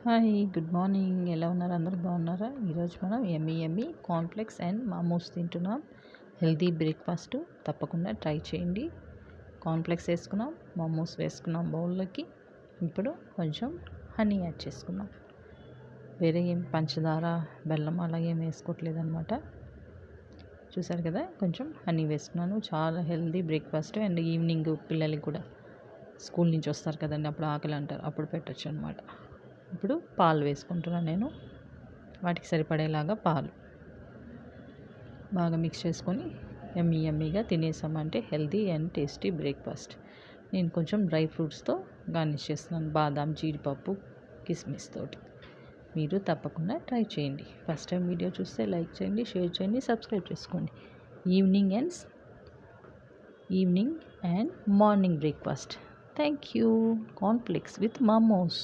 Hi good morning. ఎలా ఉన్నారు? అందరూ బాగున్నారా? ఈరోజు మనం ఎమ్మీ కాన్ఫ్లెక్స్ అండ్ మమోస్ తింటున్నాం. హెల్తీ బ్రేక్ఫాస్ట్ తప్పకుండా ట్రై చేయండి. కాన్ఫ్లెక్స్ వేసుకున్నాం, మమోస్ వేసుకున్నాం బౌల్లోకి. ఇప్పుడు కొంచెం హనీ యాడ్ చేసుకున్నాం. వేరే ఏం పంచదార, బెల్లం అలా ఏం వేసుకోవట్లేదు అనమాట. చూసారు కదా, కొంచెం హనీ వేసుకున్నాను. చాలా హెల్తీ బ్రేక్ఫాస్ట్. అండ్ ఈవినింగ్ పిల్లలకి కూడా స్కూల్ నుంచి వస్తారు కదండి, అప్పుడు ఆకలి అంటారు, అప్పుడు పెట్టచ్చు అనమాట. ఇప్పుడు పాలు వేసుకుంటున్నాను నేను. వాటికి సరిపడేలాగా పాలు బాగా మిక్స్ చేసుకొని యమ్మీగా తినేసామంటే హెల్తీ అండ్ టేస్టీ బ్రేక్ఫాస్ట్. నేను కొంచెం డ్రై ఫ్రూట్స్తో గార్నిష్ చేస్తున్నాను, బాదాం, జీడిపప్పు, కిస్మిస్ తోటి. మీరు తప్పకుండా ట్రై చేయండి. ఫస్ట్ టైం వీడియో చూస్తే లైక్ చేయండి, షేర్ చేయండి, సబ్స్క్రైబ్ చేసుకోండి. Evening and morning breakfast. Thank you. Cornflakes with momos.